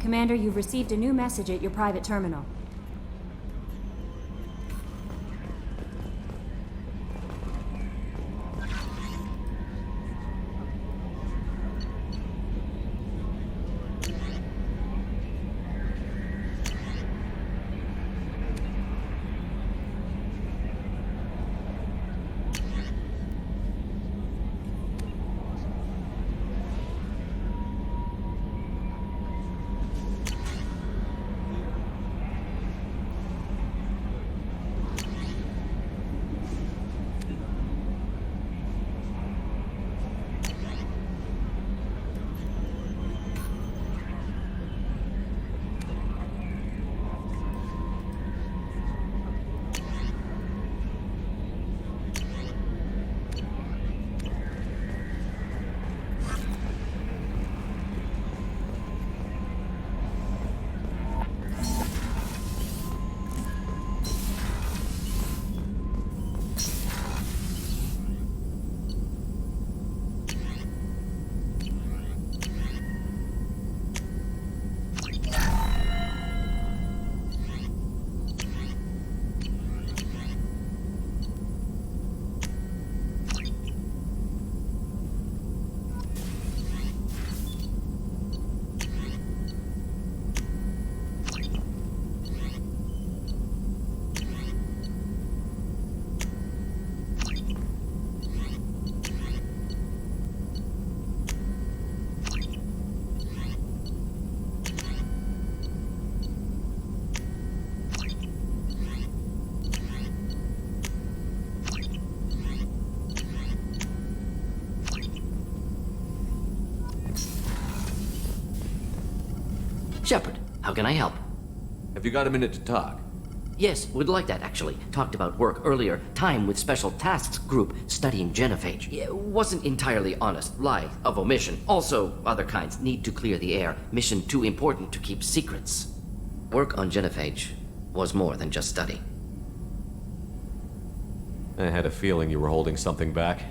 Commander, you've received a new message at your private terminal. Shepard, how can I help? Have you got a minute to talk? Yes, would like that, actually. Talked about work earlier. Time with Special Tasks Group studying genophage. Yeah, wasn't entirely honest. Lie of omission. Also, other kinds. Need to clear the air. Mission too important to keep secrets. Work on genophage was more than just study. I had a feeling you were holding something back.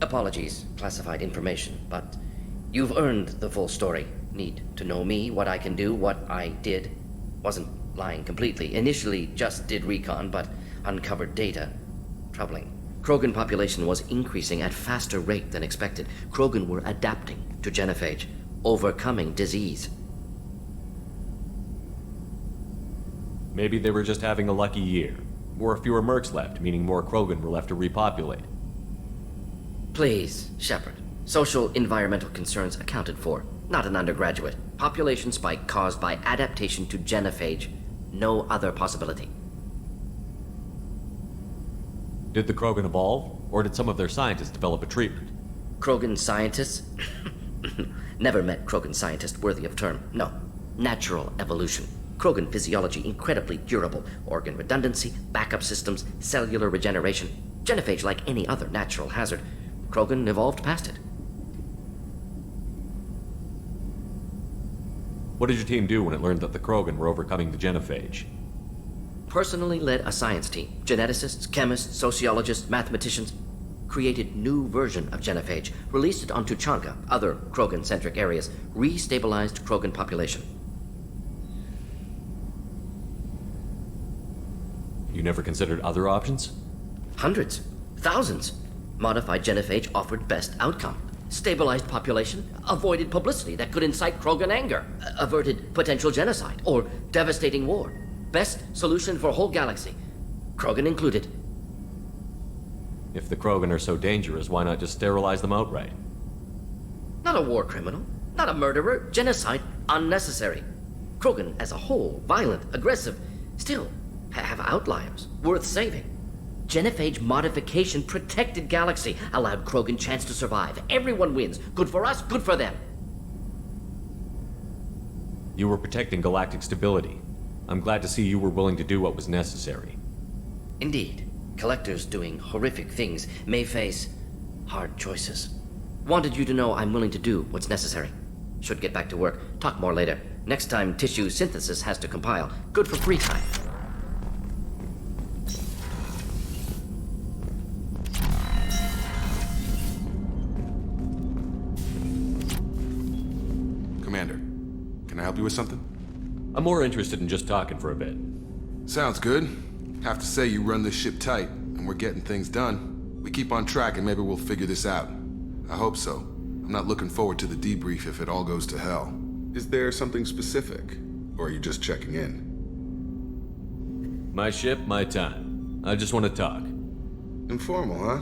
Apologies, classified information, but you've earned the full story. Need to know me, what I can do, what I did. Wasn't lying completely. Initially just did recon, but uncovered data. Troubling. Krogan population was increasing at faster rate than expected. Krogan were adapting to genophage, overcoming disease. Maybe they were just having a lucky year. Or fewer mercs left, meaning more Krogan were left to repopulate. Please, Shepard. Social environmental concerns accounted for. Not an undergraduate. Population spike caused by adaptation to genophage. No other possibility. Did the Krogan evolve, or did some of their scientists develop a treatment? Krogan scientists? Never met Krogan scientist worthy of term. No. Natural evolution. Krogan physiology incredibly durable. Organ redundancy, backup systems, cellular regeneration. Genophage like any other natural hazard. Krogan evolved past it. What did your team do when it learned that the Krogan were overcoming the genophage? Personally led a science team. Geneticists, chemists, sociologists, mathematicians. Created new version of genophage. Released it on Tuchanka, other Krogan-centric areas. Restabilized Krogan population. You never considered other options? Hundreds. Thousands. Modified genophage offered best outcome. Stabilized population, avoided publicity that could incite Krogan anger, averted potential genocide, or devastating war. Best solution for whole galaxy. Krogan included. If the Krogan are so dangerous, why not just sterilize them outright? Not a war criminal, not a murderer, genocide unnecessary. Krogan as a whole, violent, aggressive, still have outliers, worth saving. Genophage modification protected galaxy, allowed Krogan chance to survive. Everyone wins. Good for us, good for them. You were protecting galactic stability. I'm glad to see you were willing to do what was necessary. Indeed. Collectors doing horrific things may face hard choices. Wanted you to know I'm willing to do what's necessary. Should get back to work. Talk more later. Next time tissue synthesis has to compile. Good for free time. Commander, can I help help you with something? I'm more interested in just talking for a bit. Sounds good. Have to say you run this ship tight, and we're getting things done. We keep on track and maybe we'll figure this out. I hope so. I'm not looking forward to the debrief if it all goes to hell. Is there something specific? Or are you just checking in? My ship, my time. I just want to talk. Informal, huh?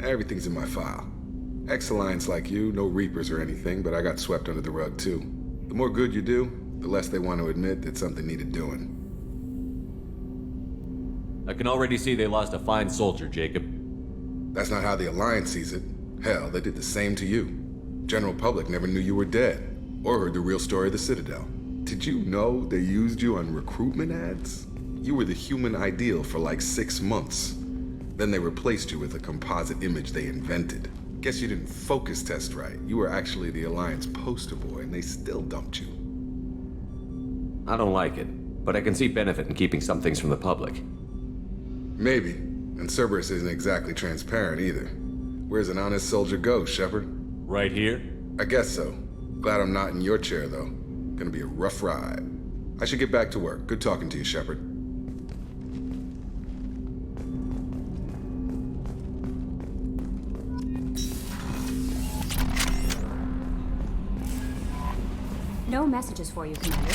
Everything's in my file. Ex-Alliance like you, no Reapers or anything, but I got swept under the rug too. The more good you do, the less they want to admit that something needed doing. I can already see they lost a fine soldier, Jacob. That's not how the Alliance sees it. Hell, they did the same to you. General public never knew you were dead, or heard the real story of the Citadel. Did you know they used you on recruitment ads? You were the human ideal for like 6 months. Then they replaced you with a composite image they invented. Guess you didn't focus test right. You were actually the Alliance poster boy, and they still dumped you. I don't like it, but I can see benefit in keeping some things from the public. Maybe. And Cerberus isn't exactly transparent either. Where's an honest soldier go, Shepard? Right here? I guess so. Glad I'm not in your chair, though. Gonna be a rough ride. I should get back to work. Good talking to you, Shepard. No messages for you, Commander.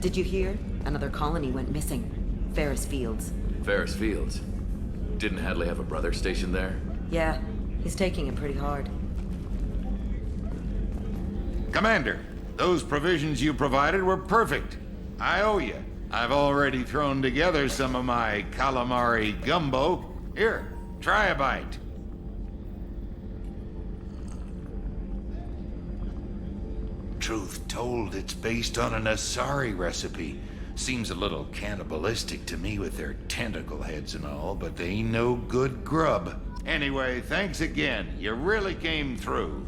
Did you hear? Another colony went missing. Ferris Fields. Ferris Fields. Didn't Hadley have a brother stationed there? Yeah, he's taking it pretty hard. Commander, those provisions you provided were perfect. I owe you. I've already thrown together some of my calamari gumbo. Here, try a bite. Truth told, it's based on an Asari recipe. Seems a little cannibalistic to me with their tentacle heads and all, but they ain't no good grub. Anyway, thanks again. You really came through.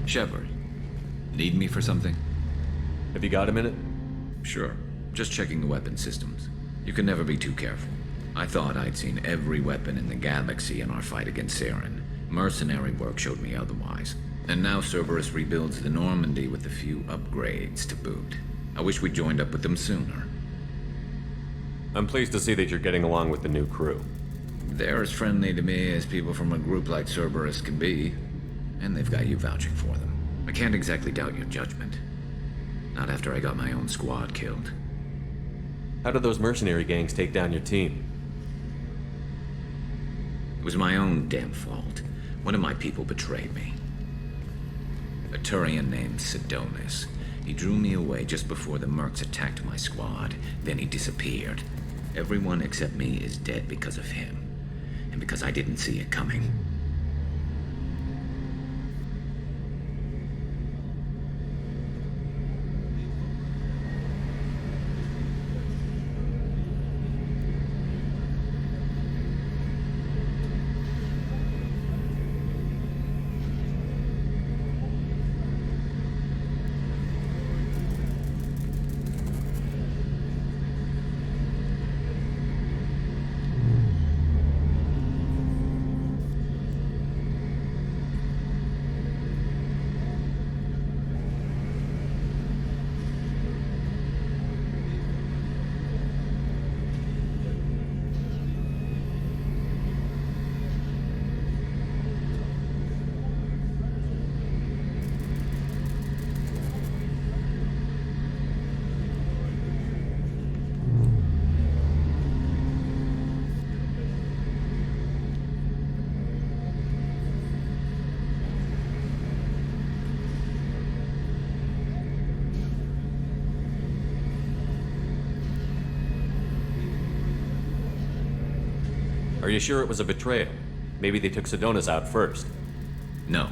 Shepard, need me for something? Have you got a minute? Sure. Just checking the weapon systems. You can never be too careful. I thought I'd seen every weapon in the galaxy in our fight against Saren. Mercenary work showed me otherwise. And now Cerberus rebuilds the Normandy with a few upgrades to boot. I wish we joined up with them sooner. I'm pleased to see that you're getting along with the new crew. They're as friendly to me as people from a group like Cerberus can be. And they've got you vouching for them. I can't exactly doubt your judgment. Not after I got my own squad killed. How did those mercenary gangs take down your team? It was my own damn fault. One of my people betrayed me. A Turian named Sidonis. He drew me away just before the Mercs attacked my squad. Then he disappeared. Everyone except me is dead because of him. And because I didn't see it coming. Are you sure it was a betrayal? Maybe they took Sidonis out first. No.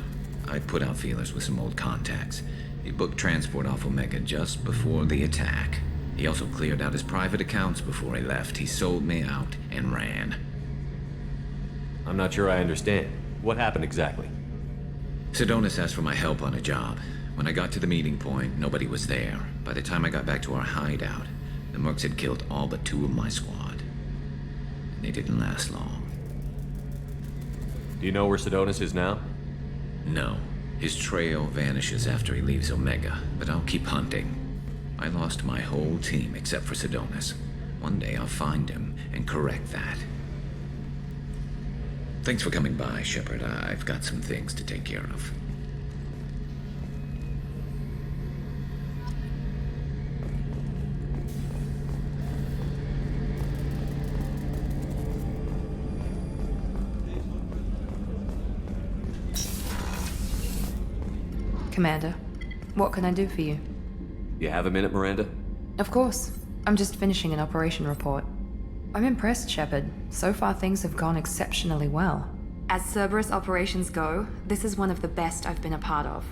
I put out feelers with some old contacts. He booked transport off Omega just before the attack. He also cleared out his private accounts before he left. He sold me out and ran. I'm not sure I understand. What happened exactly? Sedonis asked for my help on a job. When I got to the meeting point, nobody was there. By the time I got back to our hideout, the mercs had killed all but 2 of my squad. And they didn't last long. Do you know where Sedonis is now? No. His trail vanishes after he leaves Omega, but I'll keep hunting. I lost my whole team except for Sedonis. One day I'll find him and correct that. Thanks for coming by, Shepard. I've got some things to take care of. Commander, what can I do for you? You have a minute, Miranda? Of course. I'm just finishing an operation report. I'm impressed, Shepard. So far things have gone exceptionally well. As Cerberus operations go, this is one of the best I've been a part of.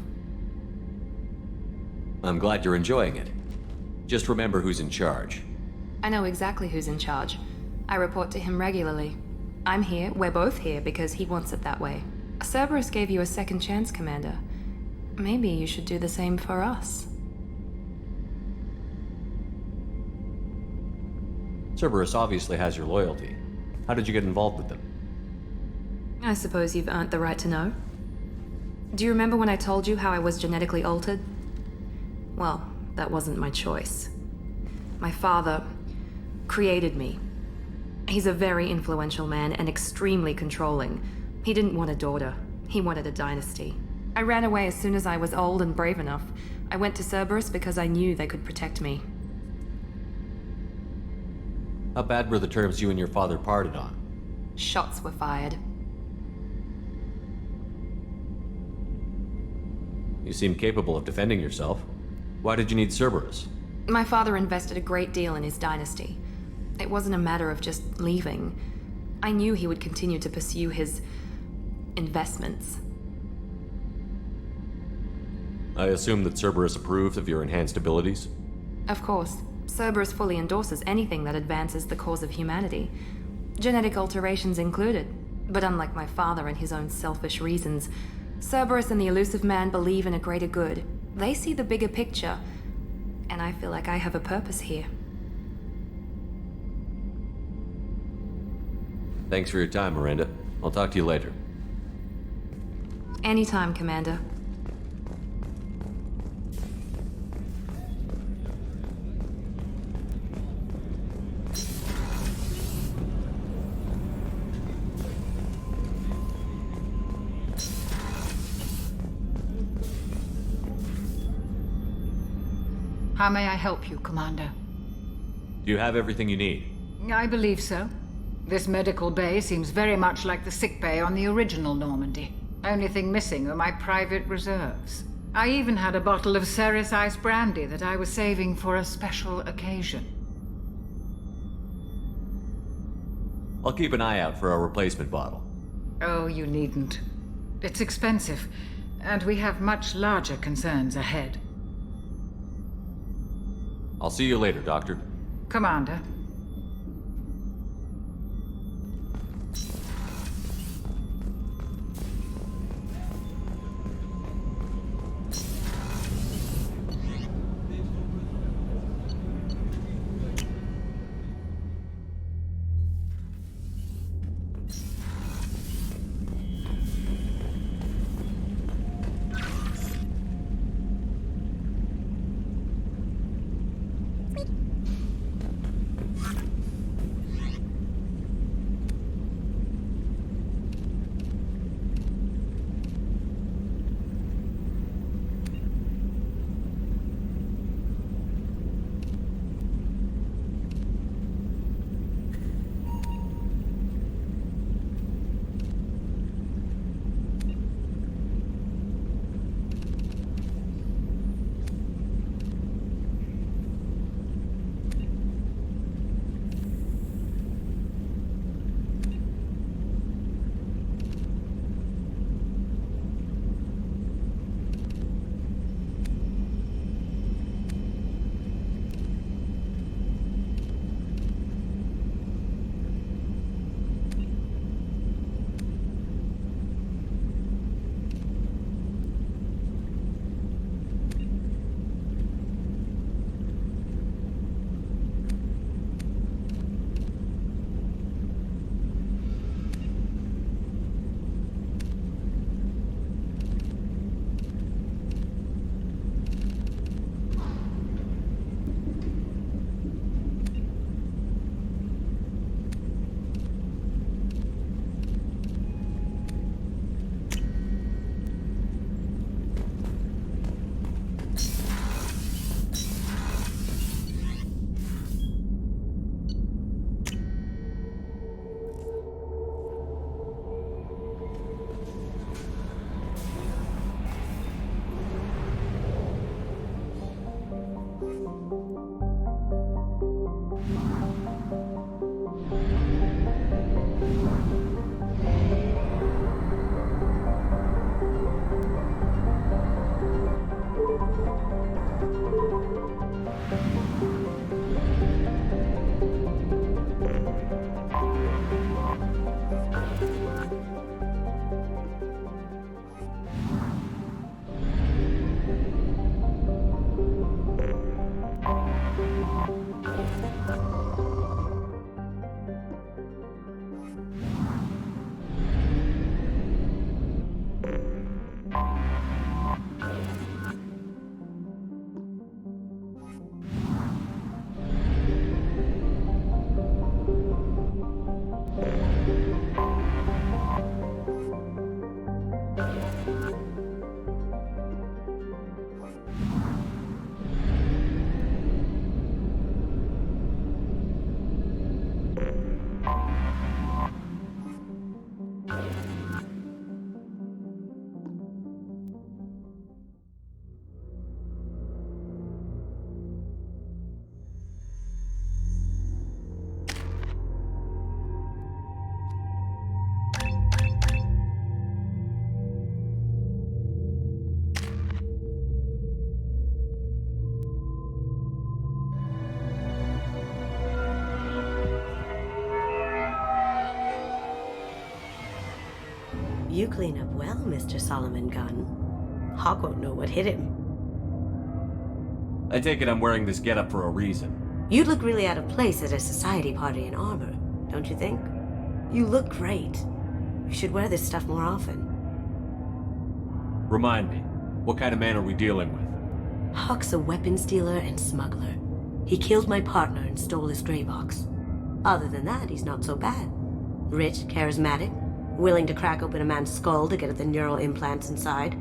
I'm glad you're enjoying it. Just remember who's in charge. I know exactly who's in charge. I report to him regularly. I'm here, we're both here, because he wants it that way. Cerberus gave you a second chance, Commander. Maybe you should do the same for us. Cerberus obviously has your loyalty. How did you get involved with them? I suppose you've earned the right to know. Do you remember when I told you how I was genetically altered? Well, that wasn't my choice. My father created me. He's a very influential man and extremely controlling. He didn't want a daughter. He wanted a dynasty. I ran away as soon as I was old and brave enough. I went to Cerberus because I knew they could protect me. How bad were the terms you and your father parted on? Shots were fired. You seem capable of defending yourself. Why did you need Cerberus? My father invested a great deal in his dynasty. It wasn't a matter of just leaving. I knew he would continue to pursue his investments. I assume that Cerberus approved of your enhanced abilities? Of course. Cerberus fully endorses anything that advances the cause of humanity. Genetic alterations included. But unlike my father and his own selfish reasons, Cerberus and the Elusive Man believe in a greater good. They see the bigger picture, and I feel like I have a purpose here. Thanks for your time, Miranda. I'll talk to you later. Anytime, Commander. How may I help you, Commander? Do you have everything you need? I believe so. This medical bay seems very much like the sick bay on the original Normandy. Only thing missing are my private reserves. I even had a bottle of Ceres Ice brandy that I was saving for a special occasion. I'll keep an eye out for a replacement bottle. Oh, you needn't. It's expensive, and we have much larger concerns ahead. I'll see you later, Doctor. Commander. You clean up well, Mr. Solomon Gunn. Hawk won't know what hit him. I take it I'm wearing this getup for a reason. You'd look really out of place at a society party in armor, don't you think? You look great. You should wear this stuff more often. Remind me, what kind of man are we dealing with? Hawk's a weapons dealer and smuggler. He killed my partner and stole his gray box. Other than that, he's not so bad. Rich, charismatic, willing to crack open a man's skull to get at the neural implants inside.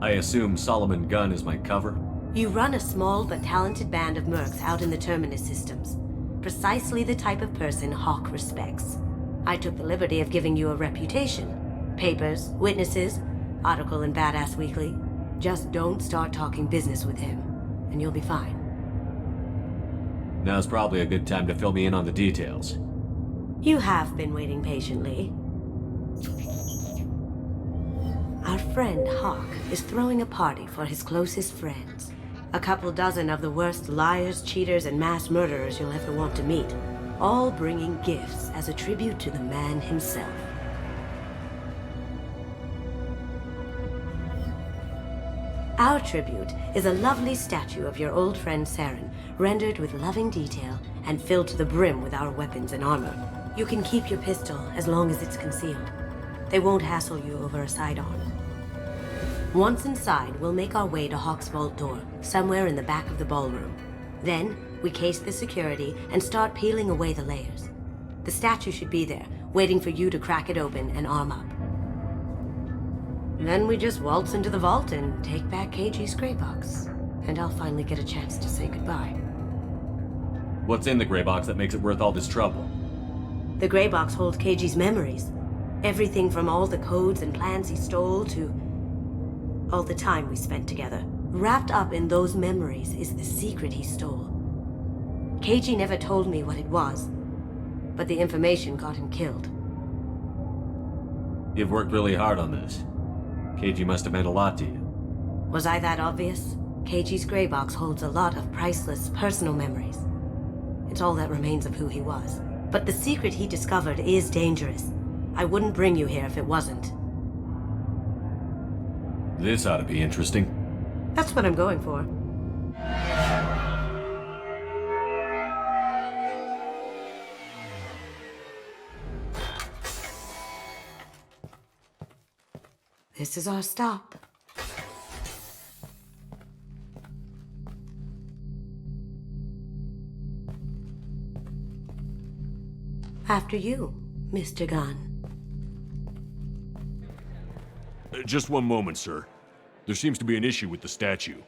I assume Solomon Gunn is my cover? You run a small but talented band of mercs out in the Terminus systems. Precisely the type of person Hawk respects. I took the liberty of giving you a reputation. Papers, witnesses, article in Badass Weekly. Just don't start talking business with him, and you'll be fine. Now's probably a good time to fill me in on the details. You have been waiting patiently. Our friend Hawk is throwing a party for his closest friends. A couple dozen of the worst liars, cheaters, and mass murderers you'll ever want to meet. All bringing gifts as a tribute to the man himself. Our tribute is a lovely statue of your old friend Saren, rendered with loving detail and filled to the brim with our weapons and armor. You can keep your pistol as long as it's concealed. They won't hassle you over a sidearm. Once inside, we'll make our way to Hawk's vault door, somewhere in the back of the ballroom. Then, we case the security and start peeling away the layers. The statue should be there, waiting for you to crack it open and arm up. Then we just waltz into the vault and take back KG's gray box. And I'll finally get a chance to say goodbye. What's in the gray box that makes it worth all this trouble? The gray box holds KG's memories. Everything from all the codes and plans he stole to all the time we spent together. Wrapped up in those memories is the secret he stole. KG never told me what it was, but the information got him killed. You've worked really hard on this. KG must have meant a lot to you. Was I that obvious? KG's gray box holds a lot of priceless personal memories. It's all that remains of who he was. But the secret he discovered is dangerous. I wouldn't bring you here if it wasn't. This ought to be interesting. That's what I'm going for. This is our stop. After you, Mr. Gunn. Just one moment, sir. There seems to be an issue with the statue.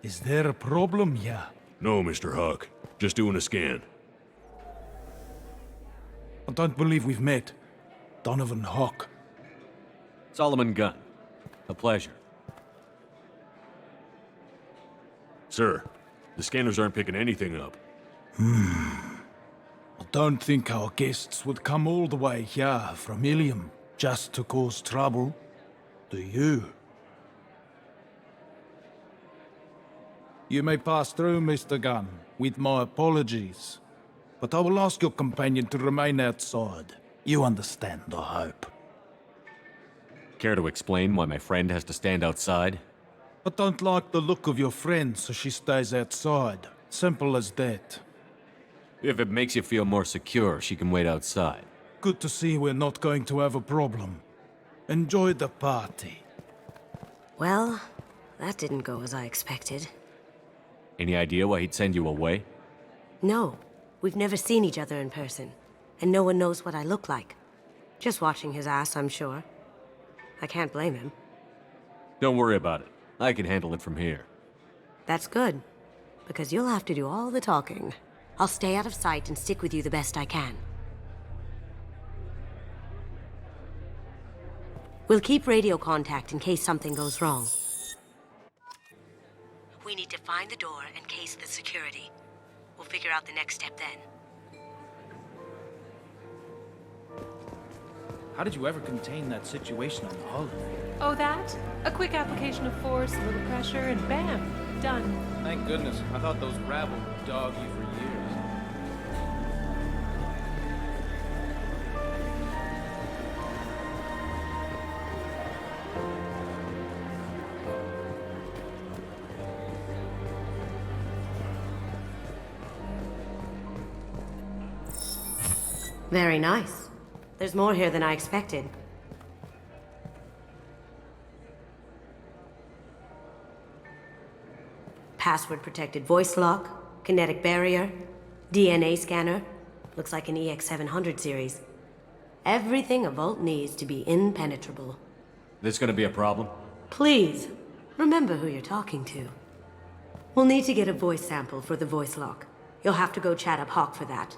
Is there a problem here? No, Mr. Huck. Just doing a scan. I don't believe we've met. Donovan Hawk. Solomon Gunn. A pleasure. Sir, the scanners aren't picking anything up. I don't think our guests would come all the way here from Ilium just to cause trouble. Do you? You may pass through, Mr. Gunn, with my apologies. But I will ask your companion to remain outside. You understand, I hope. Care to explain why my friend has to stand outside? I don't like the look of your friend, so she stays outside. Simple as that. If it makes you feel more secure, she can wait outside. Good to see we're not going to have a problem. Enjoy the party. Well, that didn't go as I expected. Any idea why he'd send you away? No, we've never seen each other in person, and no one knows what I look like. Just watching his ass, I'm sure. I can't blame him. Don't worry about it. I can handle it from here. That's good, because you'll have to do all the talking. I'll stay out of sight and stick with you the best I can. We'll keep radio contact in case something goes wrong. We need to find the door and case the security. We'll figure out the next step then. How did you ever contain that situation on the hull? Oh, that? A quick application of force, a little pressure, and bam, done. Thank goodness. I thought those rabble would dog you for years. Very nice. There's more here than I expected. Password-protected voice lock, kinetic barrier, DNA scanner. Looks like an EX700 series. Everything a vault needs to be impenetrable. This gonna be a problem? Please, remember who you're talking to. We'll need to get a voice sample for the voice lock. You'll have to go chat up Hawk for that.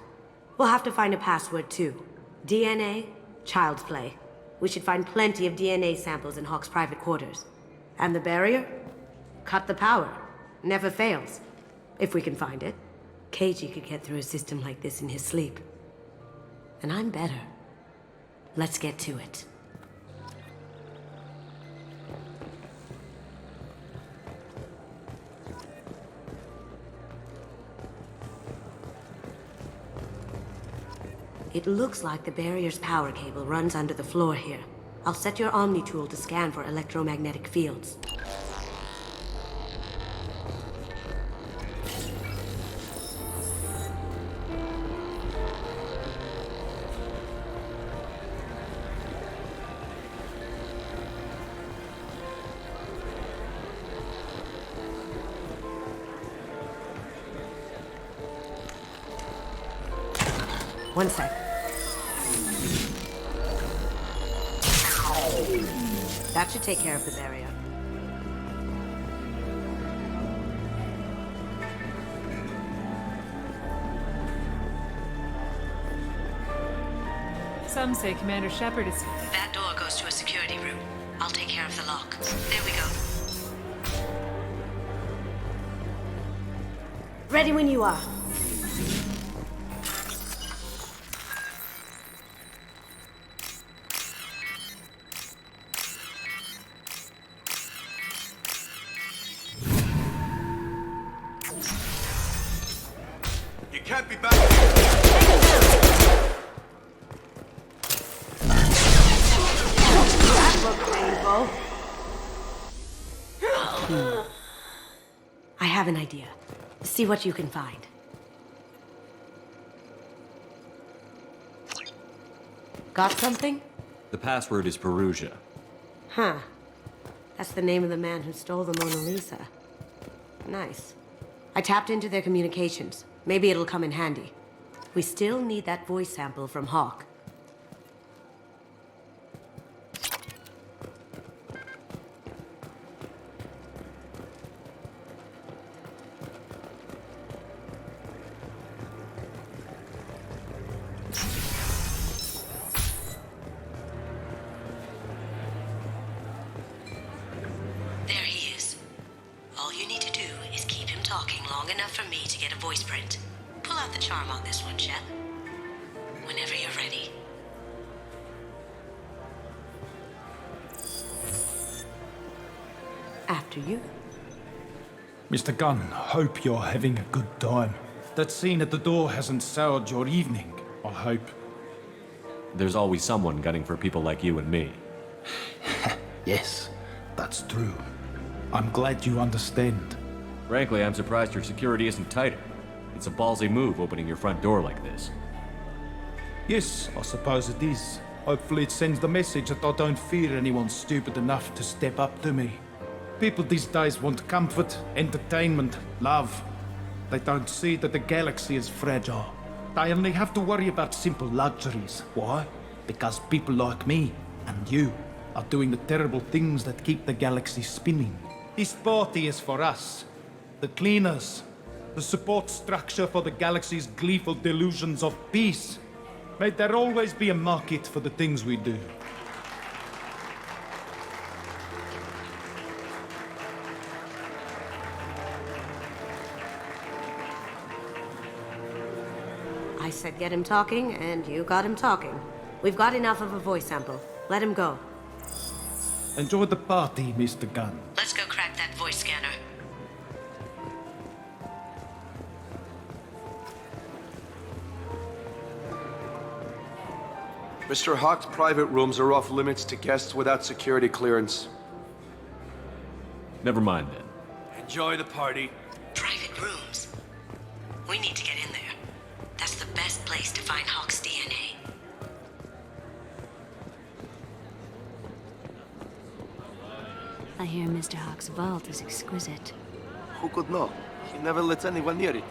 We'll have to find a password too. DNA, child's play. We should find plenty of DNA samples in Hawk's private quarters. And the barrier? Cut the power. Never fails. If we can find it. KG could get through a system like this in his sleep. And I'm better. Let's get to it. It looks like the barrier's power cable runs under the floor here. I'll set your Omni tool to scan for electromagnetic fields. One sec. That should take care of the barrier. Some say Commander Shepard is... That door goes to a security room. I'll take care of the lock. There we go. Ready when you are. Can't be back. That looked painful. I have an idea. See what you can find. Got something? The password is Perugia. Huh. That's the name of the man who stole the Mona Lisa. Nice. I tapped into their communications. Maybe it'll come in handy. We still need that voice sample from Hawk. There he is. All you need to do is keep him talking long enough for me to get a voice print. Pull out the charm on this one, Shep. Whenever you're ready. After you. Mr. Gunn, hope you're having a good time. That scene at the door hasn't soured your evening, I hope. There's always someone gunning for people like you and me. Yes, that's true. I'm glad you understand. Frankly, I'm surprised your security isn't tighter. It's a ballsy move opening your front door like this. Yes, I suppose it is. Hopefully it sends the message that I don't fear anyone stupid enough to step up to me. People these days want comfort, entertainment, love. They don't see that the galaxy is fragile. They only have to worry about simple luxuries. Why? Because people like me and you are doing the terrible things that keep the galaxy spinning. This party is for us, the cleaners, the support structure for the galaxy's gleeful delusions of peace. May there always be a market for the things we do. I said get him talking, and you got him talking. We've got enough of a voice sample. Let him go. Enjoy the party, Mr. Gunn. Let's go crack that voice scanner. Mr. Hawk's private rooms are off limits to guests without security clearance. Never mind then. Enjoy the party. Private rooms. We need to get in there. That's the best place to find Hawk's DNA. I hear Mr. Hawk's vault is exquisite. Who could know? He never lets anyone near it.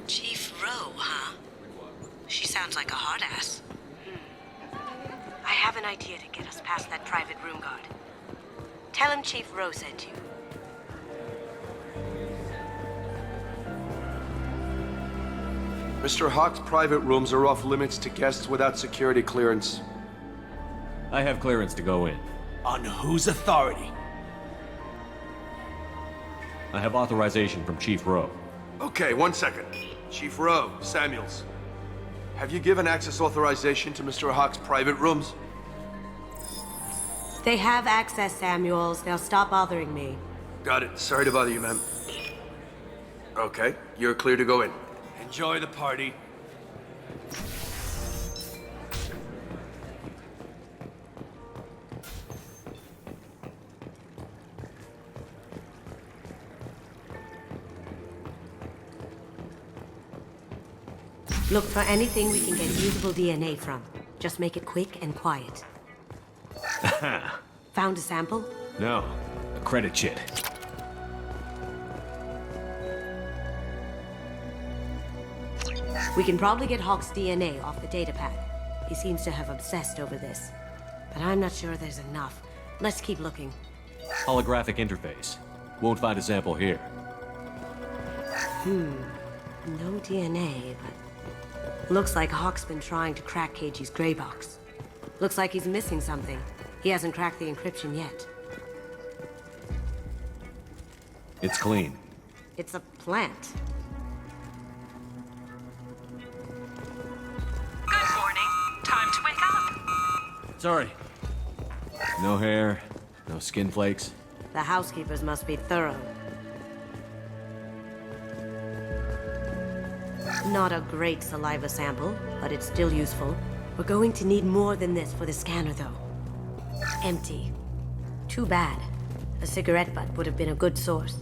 Chief Rowe, huh? She sounds like a hard ass. I have an idea to get us past that private room guard. Tell him Chief Rowe sent you. Mr. Hawk's private rooms are off limits to guests without security clearance. I have clearance to go in. On whose authority? I have authorization from Chief Rowe. Okay, 1 second. Chief Rowe, Samuels. Have you given access authorization to Mr. Hawk's private rooms? They have access, Samuels. They'll stop bothering me. Got it. Sorry to bother you, ma'am. Okay, you're clear to go in. Enjoy the party. Look for anything we can get usable DNA from. Just make it quick and quiet. Found a sample? No, a credit chit. We can probably get Hawk's DNA off the datapad. He seems to have obsessed over this. But I'm not sure there's enough. Let's keep looking. Holographic interface. Won't find a sample here. No DNA, but... Looks like Hawk's been trying to crack KG's gray box. Looks like he's missing something. He hasn't cracked the encryption yet. It's clean. It's a plant. Good morning. Time to wake up. Sorry. No hair, no skin flakes. The housekeepers must be thorough. Not a great saliva sample, but it's still useful. We're going to need more than this for the scanner, though. Empty. Too bad. A cigarette butt would have been a good source.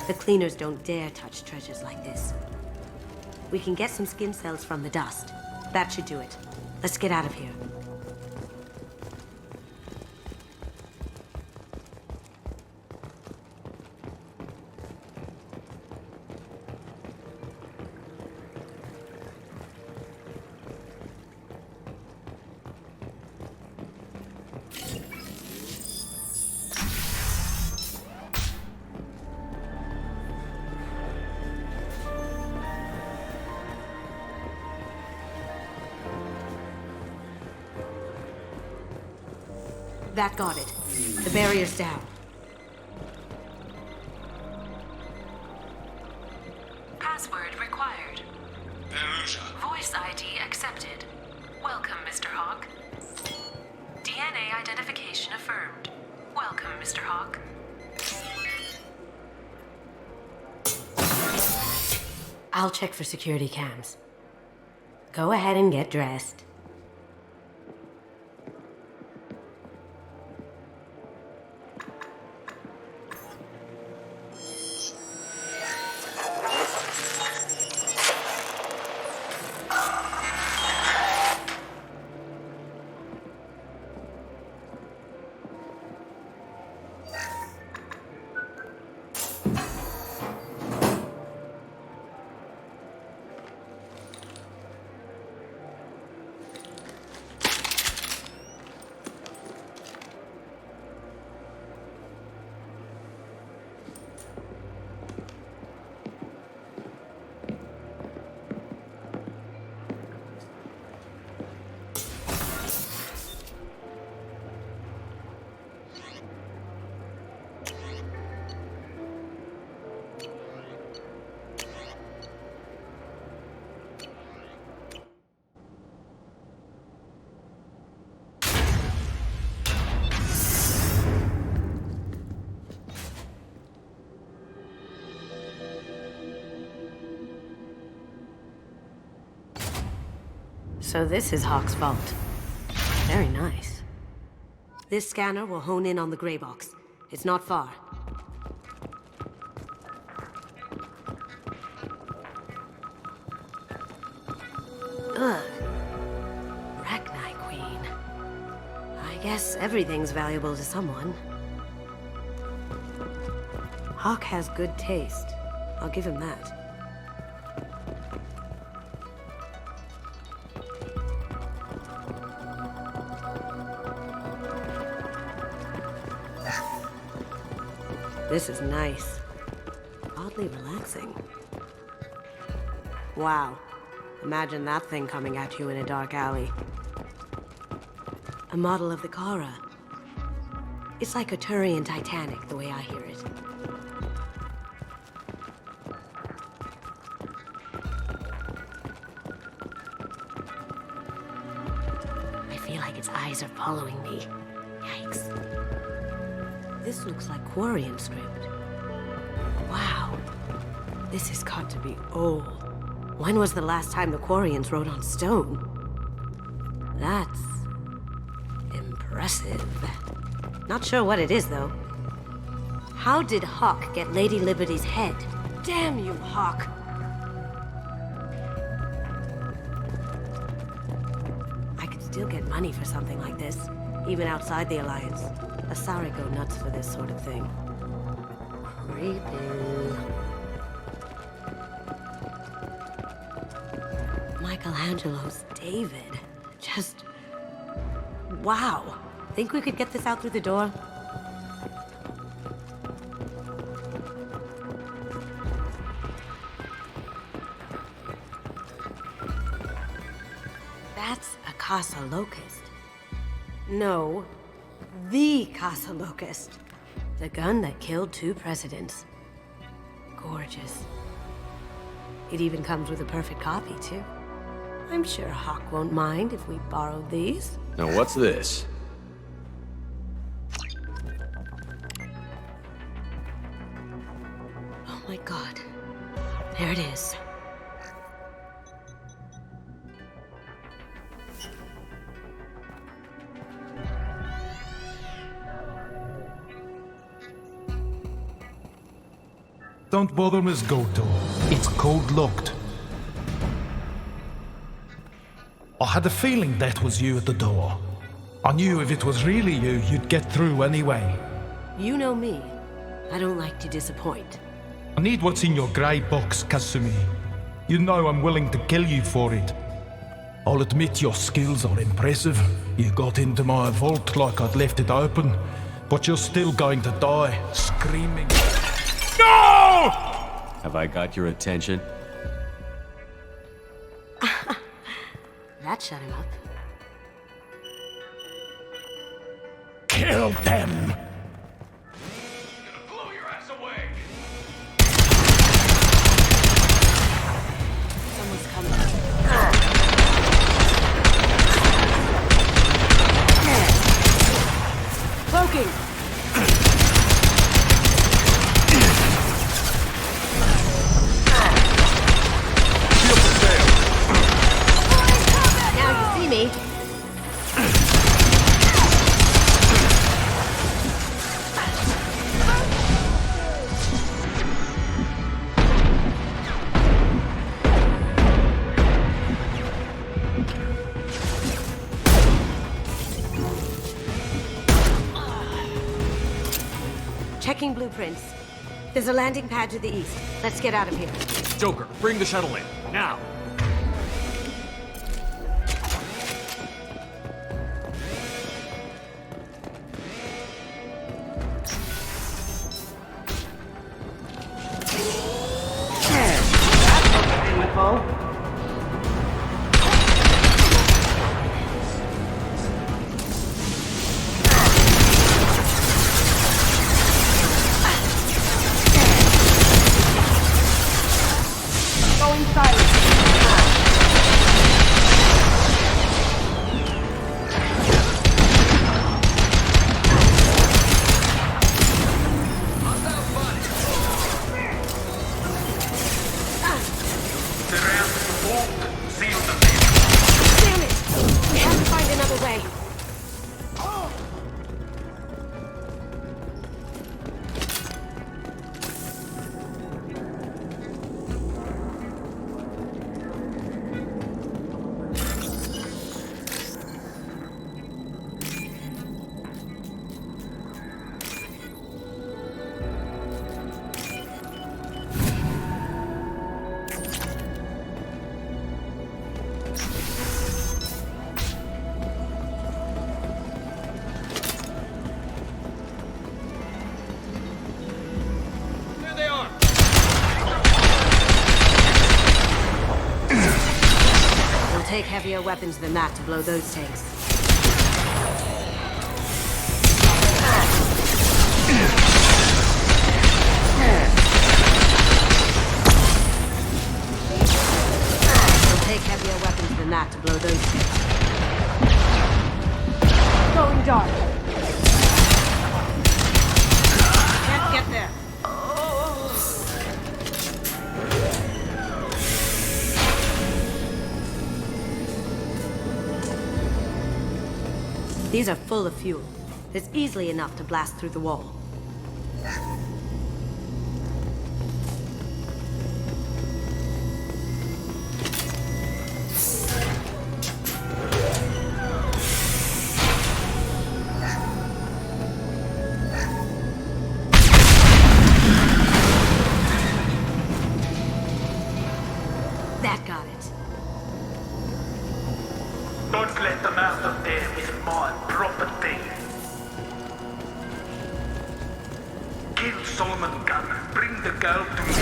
The cleaners don't dare touch treasures like this. We can get some skin cells from the dust. That should do it. Let's get out of here. That got it. The barrier's down. Password required. Voice ID accepted. Welcome, Mr. Hawk. DNA identification affirmed. Welcome, Mr. Hawk. I'll check for security cams. Go ahead and get dressed. So this is Hawk's vault. Very nice. This scanner will hone in on the gray box. It's not far. Ugh. Rachni Queen. I guess everything's valuable to someone. Hawk has good taste. I'll give him that. This is nice. Oddly relaxing. Wow. Imagine that thing coming at you in a dark alley. A model of the Kara. It's like a Turian Titanic, the way I hear it. I feel like its eyes are following me. Yikes. This looks like Quarian script. Wow. This has got to be old. When was the last time the Quarians wrote on stone? That's impressive. Not sure what it is, though. How did Hawk get Lady Liberty's head? Damn you, Hawk! I could still get money for something like this, even outside the Alliance. Asari go nuts for this sort of thing. Creepy. Michelangelo's David. Just... wow. Think we could get this out through the door? That's a Casa Locust. No. The Casa Locust. The gun that killed 2 presidents. Gorgeous. It even comes with a perfect copy, too. I'm sure Hawk won't mind if we borrowed these. Now what's this? Oh my god. There it is. Don't bother, Miss Goto. It's code-locked. I had a feeling that was you at the door. I knew if it was really you, you'd get through anyway. You know me. I don't like to disappoint. I need what's in your grey box, Kasumi. You know I'm willing to kill you for it. I'll admit your skills are impressive. You got into my vault like I'd left it open, but you're still going to die, screaming. No! Have I got your attention? That shut him up. Kill them! Someone's coming. Cloaking! Now you see me. Checking blueprints. There's a landing pad to the east. Let's get out of here. Joker, bring the shuttle in. Now! Going silent. take heavier weapons than that to blow those tanks. It'll take heavier weapons than that to blow those tanks. Going dark. Can't get there. These are full of fuel. It's easily enough to blast through the wall. That got it. Don't let them out of there with my property. Kill Solomon Gunn. Bring the girl to me.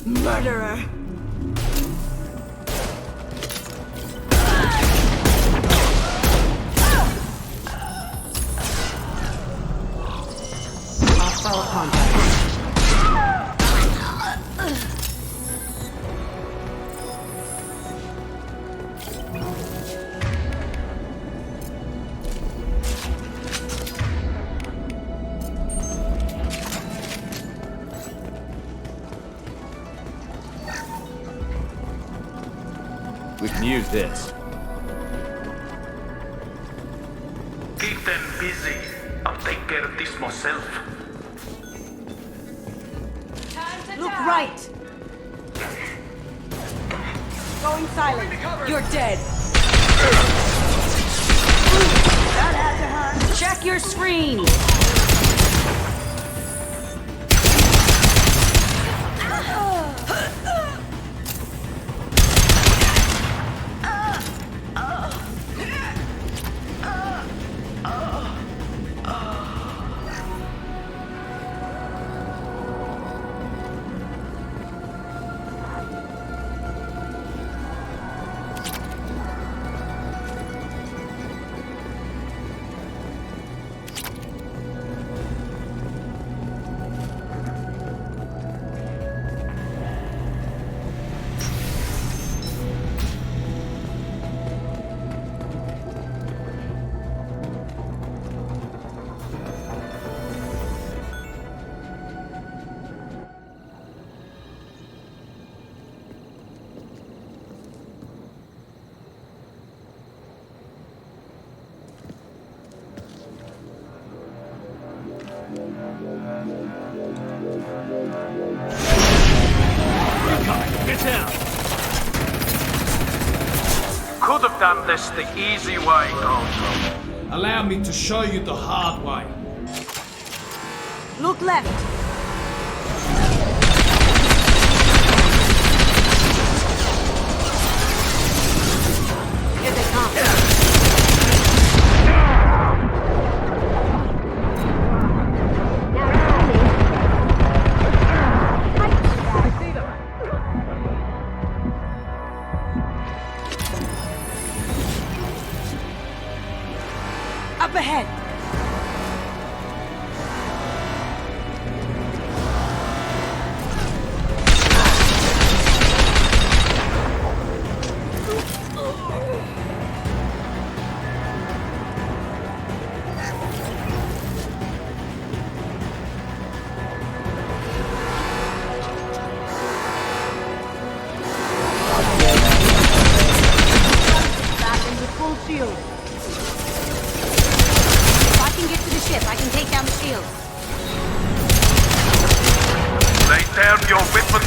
Murderer! Hostile contact. We can use this. Keep them busy. I'll take care of this myself. Look right! Going silent. You're dead. That had to hurt. Check your screen! Get down! Could have done this the easy way, Kong. Allow me to show you the hard way. Look left. Here they come. Up ahead! down your weapons.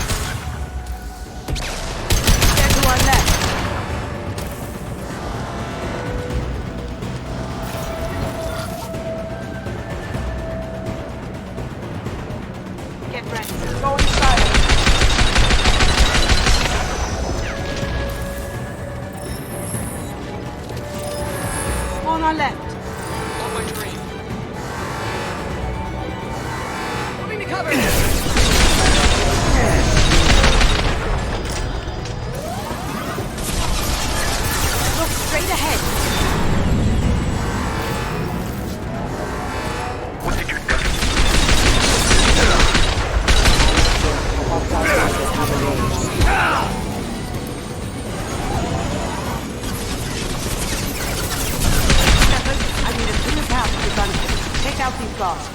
They're to our left. Get ready. Go inside. On our left. On my train. Moving to cover. Look straight ahead. What did you do? I need a clear path to the gunpit. Take out these guards.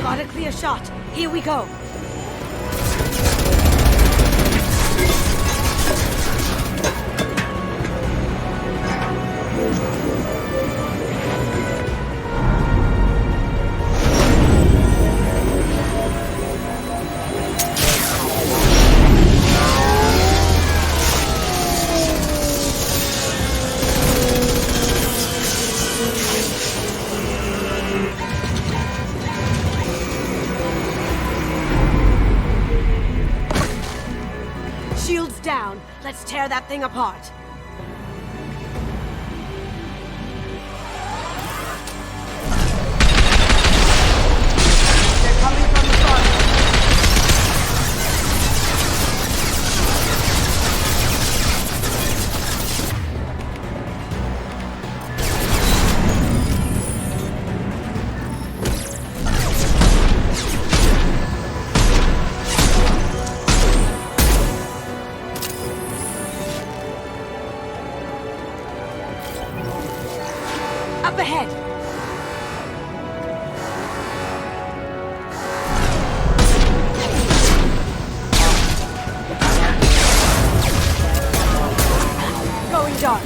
Got a clear shot. Here we go. Shields down. Let's tear that thing apart. They're coming from the front. Up ahead! Going dark.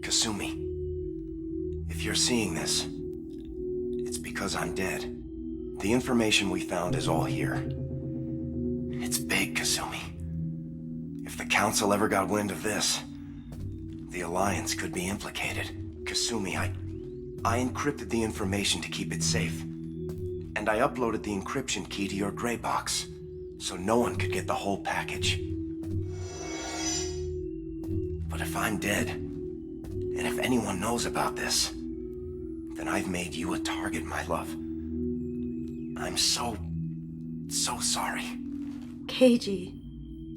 Kasumi, if you're seeing this, it's because I'm dead. The information we found is all here. It's big, Kasumi. If the Council ever got wind of this, the Alliance could be implicated. Kasumi, I encrypted the information to keep it safe. And I uploaded the encryption key to your gray box, so no one could get the whole package. But if I'm dead, and if anyone knows about this, then I've made you a target, my love. I'm so sorry. Keiji.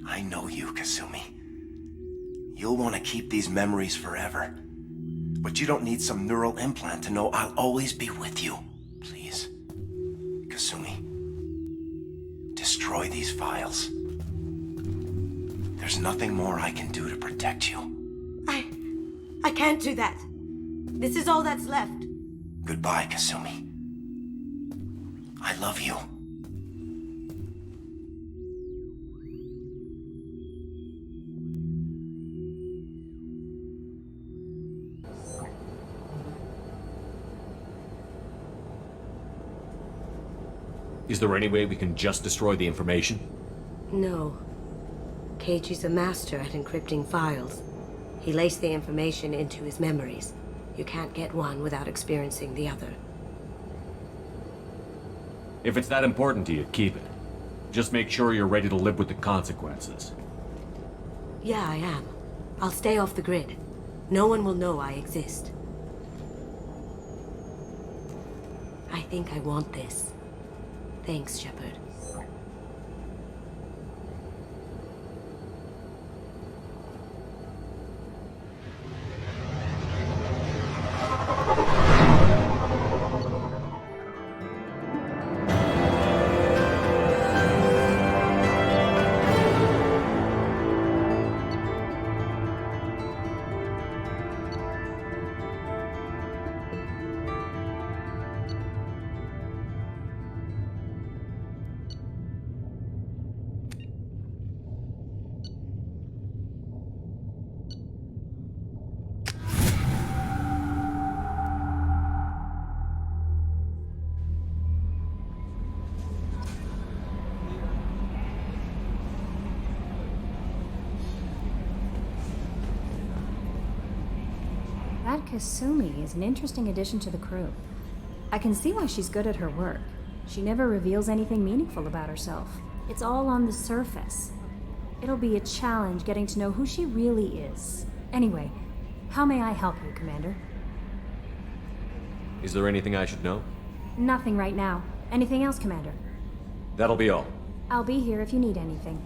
I know you, Kasumi. You'll want to keep these memories forever. But you don't need some neural implant to know I'll always be with you. Please, Kasumi, destroy these files. There's nothing more I can do to protect you. I can't do that. This is all that's left. Goodbye, Kasumi. I love you. Is there any way we can just destroy the information? No. Keiji's a master at encrypting files. He laced the information into his memories. You can't get one without experiencing the other. If it's that important to you, keep it. Just make sure you're ready to live with the consequences. Yeah, I am. I'll stay off the grid. No one will know I exist. I think I want this. Thanks, Shepard. That Kasumi is an interesting addition to the crew. I can see why she's good at her work. She never reveals anything meaningful about herself. It's all on the surface. It'll be a challenge getting to know who she really is. Anyway, how may I help you, Commander? Is there anything I should know? Nothing right now. Anything else, Commander? That'll be all. I'll be here if you need anything.